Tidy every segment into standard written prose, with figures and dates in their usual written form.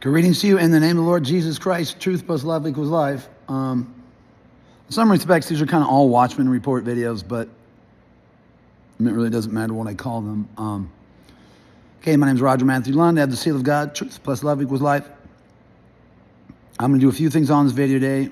Greetings to you in the name of the Lord Jesus Christ. Truth plus love equals life. In some respects, these are kind of all Watchman Report videos, but it really doesn't matter what I call them. Okay, my name is Roger Matthew Lund. I have the seal of God. Truth plus love equals life. I'm going to do a few things on this video today.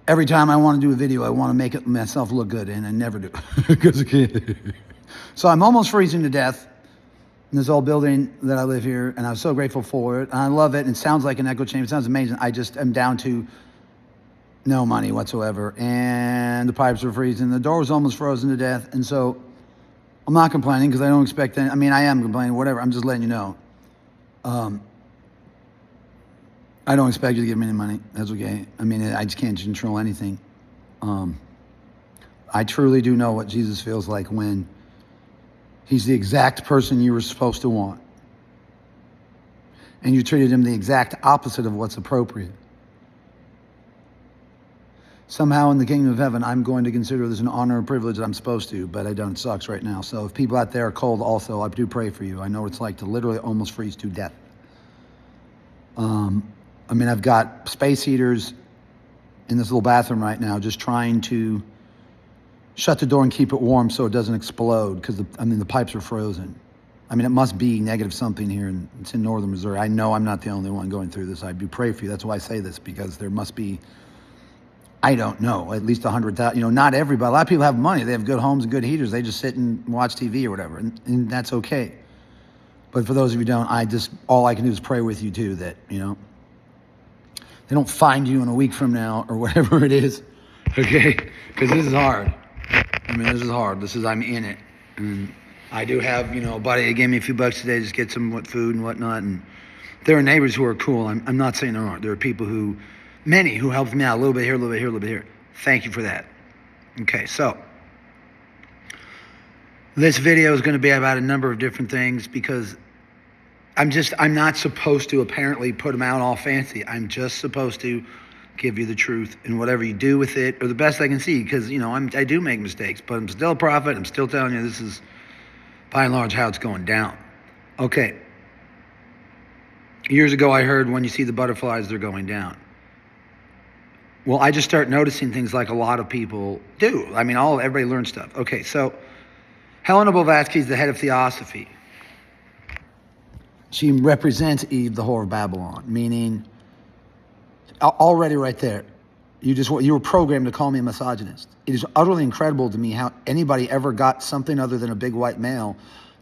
Every time I want to do a video, I want to make it myself look good, and I never do because I can't. So I'm almost freezing to death in this old building that I live here, and I'm so grateful for it. And I love it. And it sounds like an echo chamber. It sounds amazing. I just am down to no money whatsoever, and the pipes are freezing. The door was almost frozen to death, and so I'm not complaining because I don't expect any. I mean, I am complaining, whatever. I'm just letting you know. I don't expect you to give me any money. That's okay. I mean, I just can't control anything. I truly do know what Jesus feels like when he's the exact person you were supposed to want, and you treated him the exact opposite of what's appropriate. Somehow in the kingdom of heaven, I'm going to consider this an honor and privilege that I'm supposed to, but I don't. It sucks right now. So if people out there are cold also, I do pray for you. I know what it's like to literally almost freeze to death. I mean, I've got space heaters in this little bathroom right now, just trying to shut the door and keep it warm so it doesn't explode, because the pipes are frozen. I mean, it must be negative something here, and it's in northern Missouri. I know I'm not the only one going through this. I do pray for you. That's why I say this, because there must be, I don't know, at least 100,000. Not everybody. A lot of people have money. They have good homes and good heaters. They just sit and watch TV or whatever, and that's okay. But for those of you who don't, all I can do is pray with you too, that, they don't find you in a week from now or whatever it is, okay? Because this is hard. I mean, this is hard. I'm in it. And I do have, a buddy that gave me a few bucks today to just get some food and whatnot. And there are neighbors who are cool. I'm not saying there aren't. There are people many who helped me out a little bit here, a little bit here, a little bit here. Thank you for that. Okay, so this video is going to be about a number of different things, because I'm not supposed to apparently put them out all fancy. I'm just supposed to give you the truth, and whatever you do with it, or the best I can see, because, I do make mistakes, but I'm still a prophet. I'm still telling you this is, by and large, how it's going down. Okay. Years ago, I heard when you see the butterflies, they're going down. Well, I just start noticing things like a lot of people do. I mean, everybody learns stuff. Okay, so Helena Blavatsky is the head of Theosophy. She represents Eve, the whore of Babylon, meaning, already right there, you were programmed to call me a misogynist. It is utterly incredible to me how anybody ever got something other than a big white male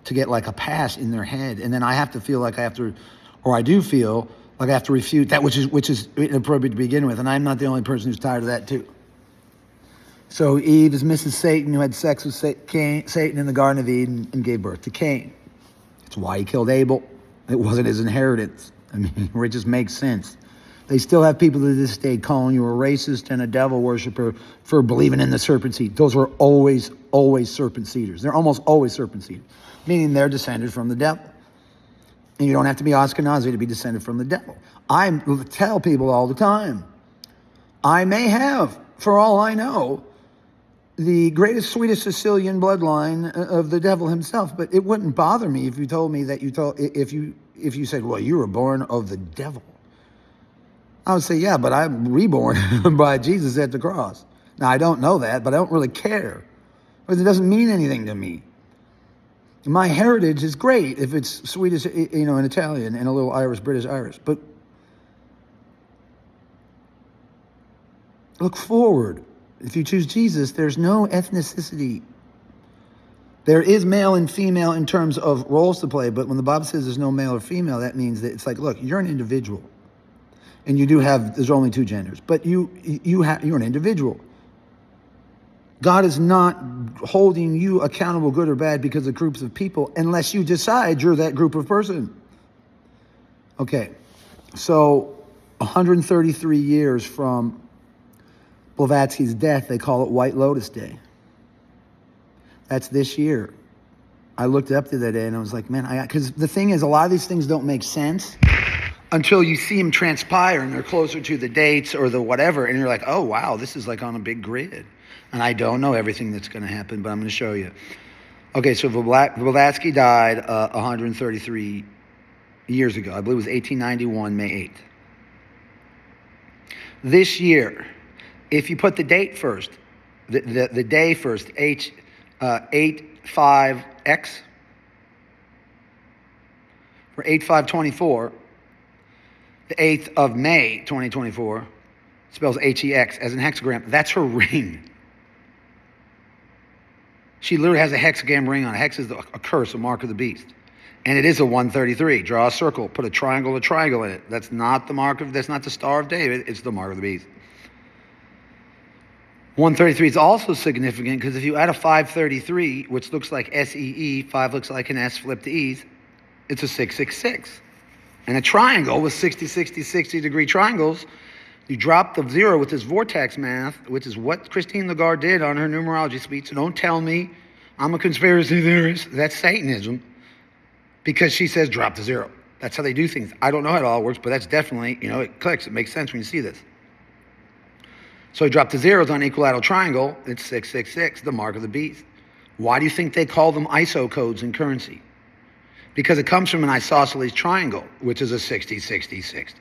to get like a pass in their head, and then I have to feel like I do feel like I have to refute that which is inappropriate to begin with, and I'm not the only person who's tired of that too. So Eve is Mrs. Satan, who had sex with Satan in the Garden of Eden and gave birth to Cain. That's why he killed Abel. It wasn't his inheritance. I mean, it just makes sense. They still have people to this day calling you a racist and a devil worshiper for believing in the serpent seed. Those are always serpent seeders. They're almost always serpent seeders, meaning they're descended from the devil. And you don't have to be Ashkenazi to be descended from the devil. I tell people all the time, I may have, for all I know, the greatest, sweetest Sicilian bloodline of the devil himself, but it wouldn't bother me if you told me that if you said, well, you were born of the devil. I would say, yeah, but I'm reborn by Jesus at the cross. Now, I don't know that, but I don't really care, because it doesn't mean anything to me. My heritage is great if it's Swedish, in Italian, and a little Irish, British Irish, but look forward. If you choose Jesus, there's no ethnicity. There is male and female in terms of roles to play, but when the Bible says there's no male or female, that means that it's like, look, you're an individual. And there's only two genders, but you're an individual. God is not holding you accountable, good or bad, because of groups of people, unless you decide you're that group of person. Okay, so 133 years from Blavatsky's death, they call it White Lotus Day. That's this year. I looked up the other day and I was like, man, because the thing is, a lot of these things don't make sense until you see them transpire and they're closer to the dates or the whatever, and you're like, oh, wow, this is like on a big grid. And I don't know everything that's going to happen, but I'm going to show you. Okay, so Blavatsky died 133 years ago. I believe it was 1891, May 8th. This year, if you put the date first, the day first, 85X, for 8524, the 8th of May 2024, spells HEX as an hexagram. That's her ring. She literally has a hexagram ring on it. Hex is a curse, a mark of the beast. And it is a 133. Draw a circle, put a triangle in it. That's not the Star of David, it's the mark of the beast. 133 is also significant because if you add a 533, which looks like SEE, 5 looks like an S flipped to E's, it's a 666. And a triangle with 60, 60, 60 degree triangles, you drop the 0 with this vortex math, which is what Christine Lagarde did on her numerology speech. So don't tell me I'm a conspiracy theorist. That's Satanism. Because she says drop the 0. That's how they do things. I don't know how it all works, but that's definitely, it clicks. It makes sense when you see this. So you drop the zeros on equilateral triangle, it's 666, the mark of the beast. Why do you think they call them ISO codes in currency? Because it comes from an isosceles triangle, which is a 60, 60, 60.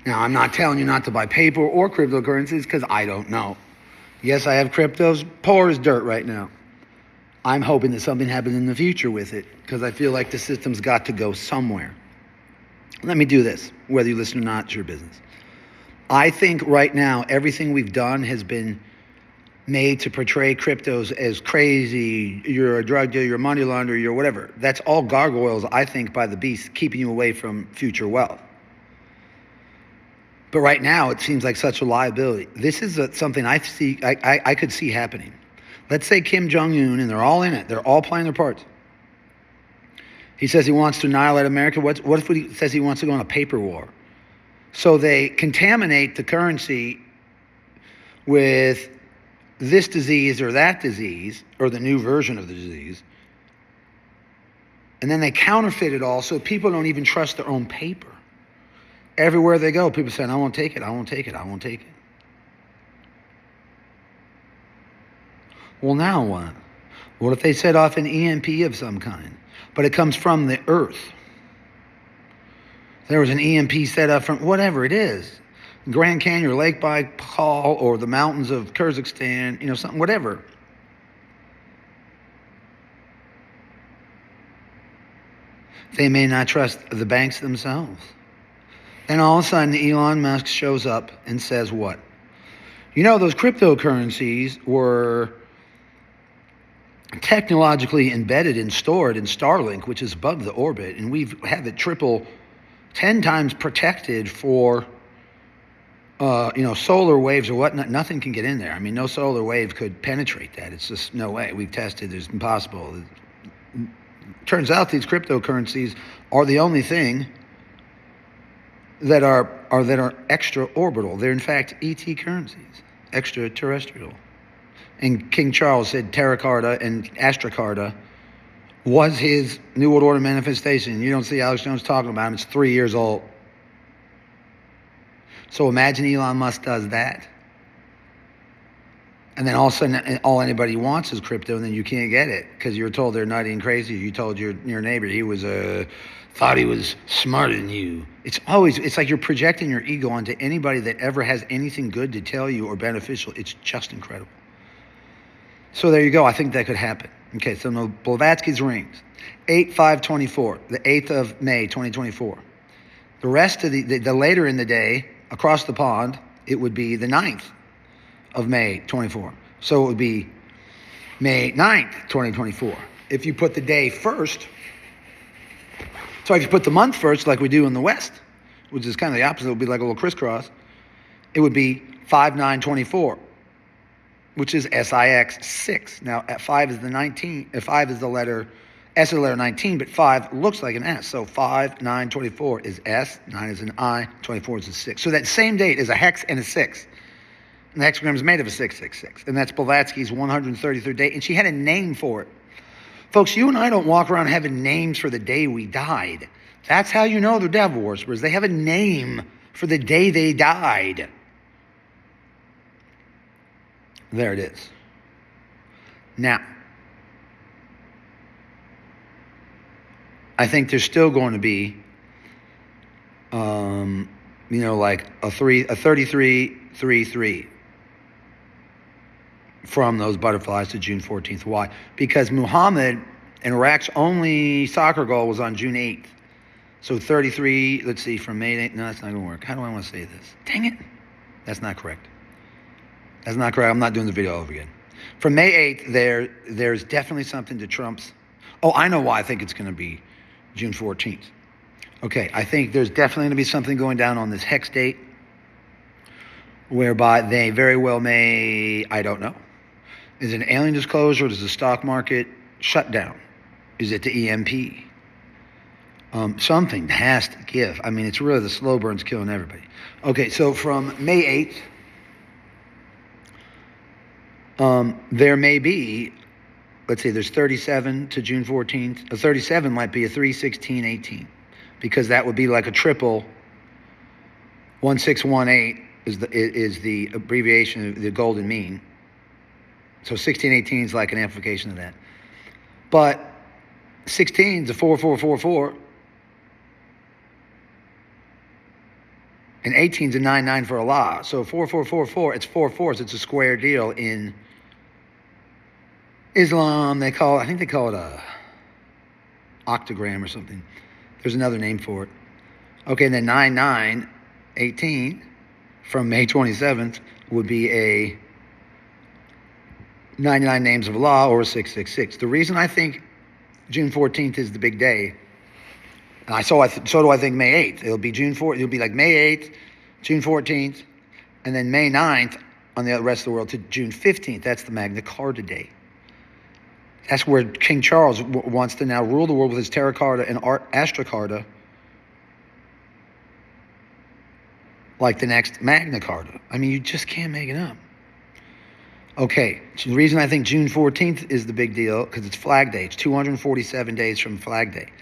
Now, I'm not telling you not to buy paper or cryptocurrencies because I don't know. Yes, I have cryptos poor as dirt right now. I'm hoping that something happens in the future with it because I feel like the system's got to go somewhere. Let me do this. Whether you listen or not, it's your business. I think right now everything we've done has been made to portray cryptos as crazy, you're a drug dealer, you're a money launderer, you're whatever. That's all gargoyles, I think, by the beast, keeping you away from future wealth. But right now, it seems like such a liability. This is something I could see happening. Let's say Kim Jong-un, and they're all in it. They're all playing their parts. He says he wants to annihilate America. What if he says he wants to go on a paper war? So they contaminate the currency with this disease or that disease, or the new version of the disease. And then they counterfeit it all so people don't even trust their own paper. Everywhere they go, people saying, I won't take it, I won't take it, I won't take it. Well, now what? What if they set off an EMP of some kind, but it comes from the earth? There was an EMP set up from whatever it is, Grand Canyon or Lake Baikal or the mountains of Kyrgyzstan, something, whatever. They may not trust the banks themselves. Then all of a sudden, Elon Musk shows up and says what? Those cryptocurrencies were technologically embedded and stored in Starlink, which is above the orbit, and we've had it 10 times protected for, solar waves or whatnot. Nothing can get in there. I mean, no solar wave could penetrate that. It's just no way. We've tested. It's impossible. Turns out these cryptocurrencies are the only thing that are extra-orbital. They're, in fact, ET currencies, extraterrestrial. And King Charles said Terra Carta and Astra Carta was his New World Order manifestation. You don't see Alex Jones talking about him. It's 3 years old. So imagine Elon Musk does that. And then all of a sudden, all anybody wants is crypto, and then you can't get it because you're told they're nutty and crazy. You told your neighbor he was thought he was smarter than you. It's like you're projecting your ego onto anybody that ever has anything good to tell you or beneficial. It's just incredible. So there you go. I think that could happen. Okay, so no Blavatsky's rings. 8/5/24, the 8th of May, 2024. The rest of the later in the day, across the pond, it would be the 9th of May, 24. So it would be May 9th, 2024. If you put the day first, so if you put the month first, like we do in the West, which is kind of the opposite, it would be like a little crisscross, it would be 5/9/24. Which is SIX 6. Now, at 5 is the 19. 5 is the letter, S is the letter 19, but 5 looks like an S. So 5/9/24 is S, 9 is an I, 24 is a 6. So that same date is a hex and a 6. And the hexagram is made of a 666. And that's Blavatsky's 133rd date. And she had a name for it. Folks, you and I don't walk around having names for the day we died. That's how you know they're devil worshippers. They have a name for the day they died. There it is. Now, I think there's still going to be, like a 33-3-3 from those butterflies to June 14th. Why? Because Muhammad and Iraq's only soccer goal was on June 8th. So 33, let's see, from May 8th. No, that's not going to work. How do I want to say this? Dang it. That's not correct. That's not correct. I'm not doing the video over again. From May 8th, there's definitely something to Trump's. Oh, I know why I think it's going to be June 14th. Okay, I think there's definitely going to be something going down on this hex date whereby they very well may, I don't know. Is it an alien disclosure? Is the stock market shut down? Is it the EMP? Something has to give. I mean, it's really the slow burns killing everybody. Okay, so from May 8th, there may be, let's say there's 37 to June 14th. A 37 might be a 3-16-18 because that would be like a triple. 1618 is the abbreviation of the golden mean. So 1618 is like an amplification of that. But 16 is a 4444. And 18 is a 99 for Allah. So 4444, it's 4 fours. It's a square deal in Islam. I think they call it a octagram or something. There's another name for it. Okay, and then 9918 from May 27th would be a 99 names of Allah or a 666. The reason I think June 14th is the big day, and so do I think May 8th. It'll be June 4th. It'll be like May 8th, June 14th, and then May 9th on the rest of the world to June 15th. That's the Magna Carta Day. That's where King Charles wants to now rule the world with his Terra Carta and Astra Carta, like the next Magna Carta. I mean, you just can't make it up. Okay, so the reason I think June 14th is the big deal, because it's Flag Day. It's 247 days from Flag Day.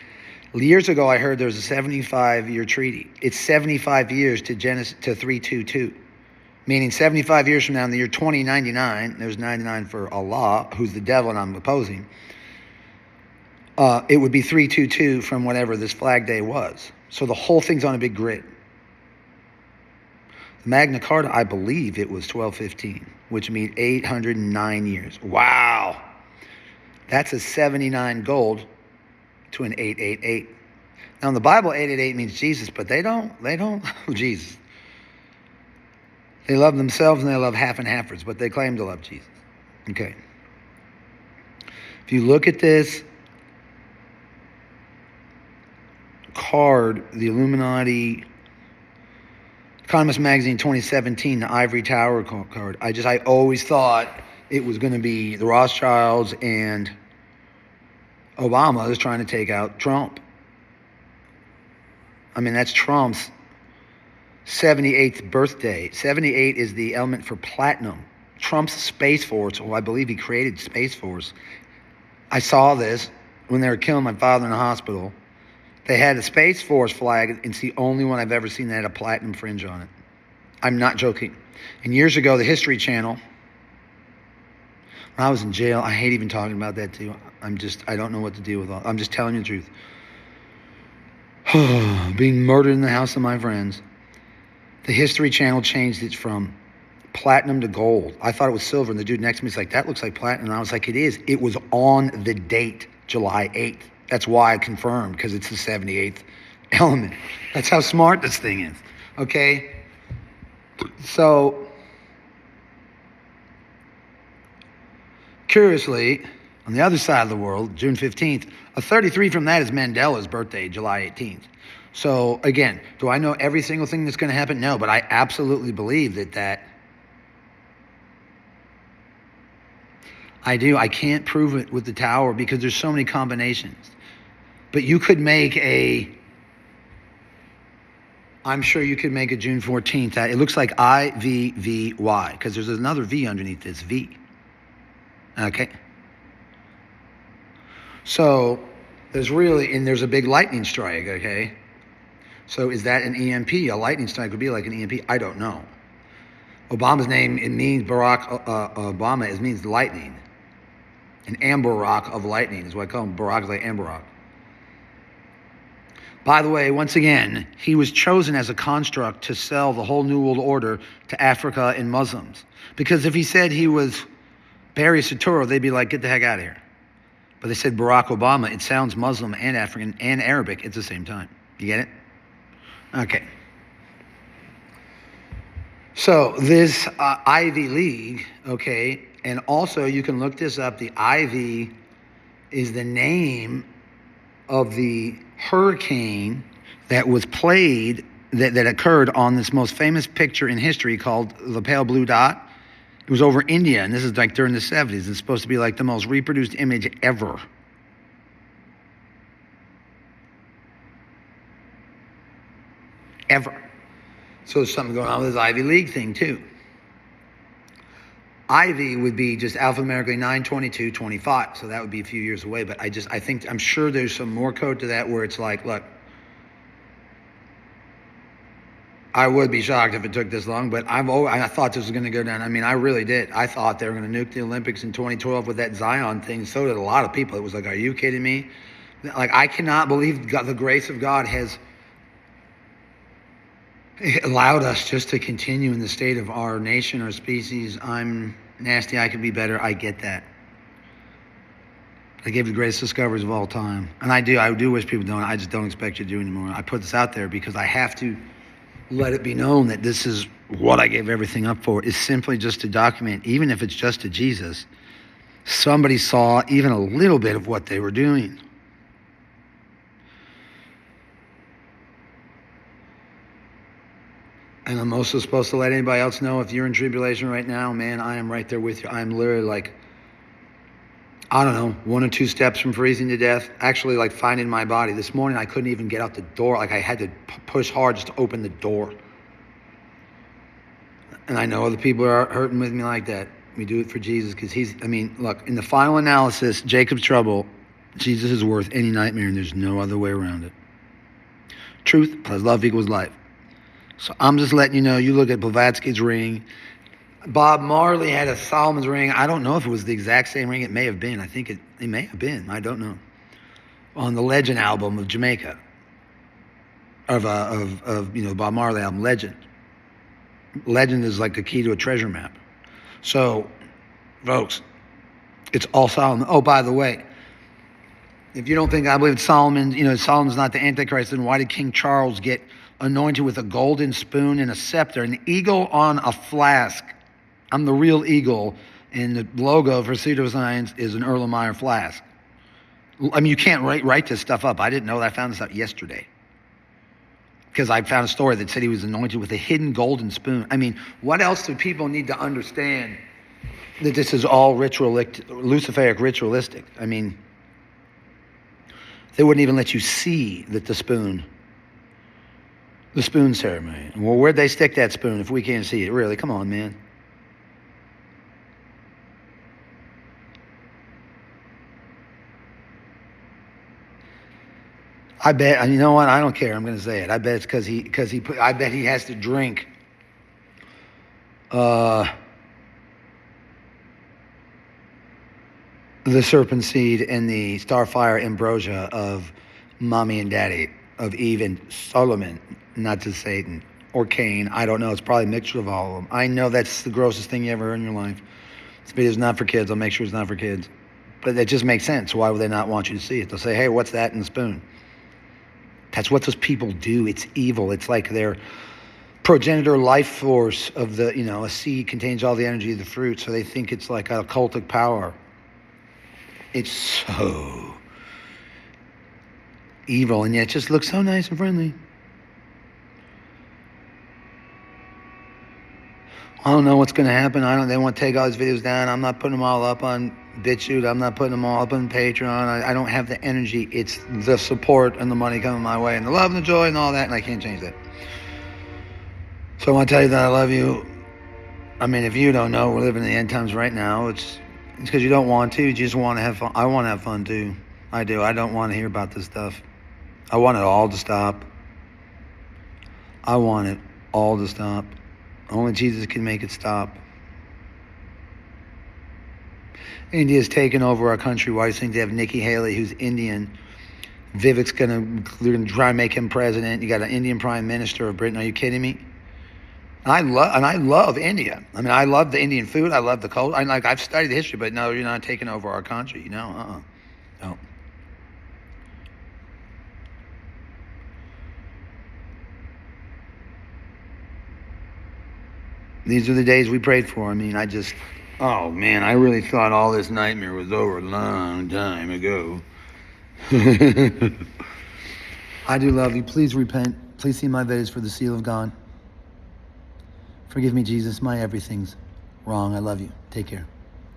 Years ago, I heard there was a 75-year treaty. It's 75 years to 322, meaning 75 years from now, in the year 2099, there's 99 for Allah, who's the devil and I'm opposing, it would be 322 from whatever this Flag Day was. So the whole thing's on a big grid. The Magna Carta, I believe it was 1215, which means 809 years. Wow. That's a 79 gold to an 888. Now in the Bible, 888 means Jesus, but they don't love Jesus. They love themselves and they love half and halfers, but they claim to love Jesus. Okay. If you look at this card, the Illuminati Economist Magazine 2017, the Ivory Tower card, I always thought it was going to be the Rothschilds and Obama is trying to take out Trump. I mean, that's Trump's 78th birthday. 78 is the element for platinum. Trump's Space Force, I believe he created Space Force. I saw this when they were killing my father in the hospital. They had a Space Force flag, and it's the only one I've ever seen that had a platinum fringe on it. I'm not joking. And years ago, the History Channel, when I was in jail, I hate even talking about that too. I don't know what to deal with. I'm just telling you the truth. Being murdered in the house of my friends. The History Channel changed it from platinum to gold. I thought it was silver, and the dude next to me is like, that looks like platinum. And I was like, it is. It was on the date, July 8th. That's why I confirmed, because it's the 78th element. That's how smart this thing is. Okay? So, curiously, on the other side of the world, June 15th, a 33 from that is Mandela's birthday, July 18th. So, again, do I know every single thing that's going to happen? No, but I absolutely believe that I do. I can't prove it with the tower because there's so many combinations. But you could make I'm sure you could make a June 14th. It looks like IVVY because there's another V underneath this V. Okay. So there's a big lightning strike, okay? So is that an EMP? A lightning strike would be like an EMP. I don't know. Obama's name, it means Barack Obama, it means lightning. An amber rock of lightning is what I call him. Barack is like amber rock. By the way, once again, he was chosen as a construct to sell the whole New World Order to Africa and Muslims. Because if he said he was Barry Soetoro, they'd be like, get the heck out of here. But they said Barack Obama. It sounds Muslim and African and Arabic at the same time. You get it? Okay. So this Ivy League, okay, and also you can look this up. The Ivy is the name of the hurricane that was played, that occurred on this most famous picture in history called the Pale Blue Dot. It was over India, and this is like during the 70s. It's supposed to be like the most reproduced image ever. Ever. So there's something going on with this Ivy League thing too. Ivy would be just alphanumerically 9/22/25, so that would be a few years away. But I'm sure there's some more code to that where it's like, look, I would be shocked if it took this long, but I thought this was going to go down. I mean, I really did. I thought they were going to nuke the Olympics in 2012 with that Zion thing. So did a lot of people. It was like, are you kidding me? Like, I cannot believe the grace of God has allowed us just to continue in the state of our nation, our species. I'm nasty. I could be better. I get that. I gave the greatest discoveries of all time. And I do wish people don't. I just don't expect you to do anymore. I put this out there because I have to let it be known that this is what I gave everything up for, is simply just to document, even if it's just to Jesus, somebody saw even a little bit of what they were doing. And I'm also supposed to let anybody else know, if you're in tribulation right now, man, I am right there with you. I'm literally like, I don't know, 1 or 2 steps from freezing to death. Actually, like finding my body. This morning, I couldn't even get out the door. Like, I had to push hard just to open the door. And I know other people are hurting with me like that. We do it for Jesus because look, in the final analysis, Jacob's trouble, Jesus is worth any nightmare, and there's no other way around it. Truth plus love equals life. So I'm just letting you know, you look at Blavatsky's ring. Bob Marley had a Solomon's ring. I don't know if it was the exact same ring. It may have been. I think it may have been. I don't know. On the Legend album of Jamaica. Of Bob Marley album, Legend. Legend is like the key to a treasure map. So, folks, it's all Solomon. Oh, by the way, if you don't think I believe Solomon, Solomon's not the Antichrist, then why did King Charles get anointed with a golden spoon and a scepter, an eagle on a flask? I'm the real eagle, and the logo for Pseudo Science is an Erlenmeyer flask. I mean, you can't write this stuff up. I didn't know that. I found this out yesterday. Because I found a story that said he was anointed with a hidden golden spoon. I mean, what else do people need to understand that this is all Luciferic ritualistic? I mean, they wouldn't even let you see that the spoon ceremony. Well, where'd they stick that spoon if we can't see it? Really? Come on, man. I bet, and you know what? I don't care. I'm going to say it. I bet it's I bet he has to drink the serpent seed and the starfire ambrosia of mommy and daddy, of Eve and Solomon, not to Satan or Cain. I don't know. It's probably a mixture of all of them. I know that's the grossest thing you ever heard in your life. This video is not for kids. I'll make sure it's not for kids. But it just makes sense. Why would they not want you to see it? They'll say, hey, what's that in the spoon? That's what those people do. It's evil. It's like their progenitor life force of a seed contains all the energy of the fruit. So they think it's like a occultic power. It's so evil, and yet it just looks so nice and friendly. I don't know what's going to happen. They want to take all these videos down. I'm not putting them all up on BitChute. I'm not putting them all up on Patreon. I don't have the energy. It's the support and the money coming my way and the love and the joy and all that, and I can't change that. So I want to tell you that I love you. I mean, if you don't know, we're living in the end times right now. It's because you don't want to. You just want to have fun. I want to have fun too. I do. I don't want to hear about this stuff. I want it all to stop. I want it all to stop. Only Jesus can make it stop. India's taken over our country. Why do you think they have Nikki Haley, who's Indian, Vivek's they're gonna try and make him president. You got an Indian prime minister of Britain. Are you kidding me? I love India. I mean, I love the Indian food. I love the culture. I've studied the history, but no, you're not taking over our country. No. These are the days we prayed for. I mean, oh man, I really thought all this nightmare was over a long time ago. I do love you. Please repent. Please see my videos for the seal of God. Forgive me, Jesus. My everything's wrong. I love you. Take care.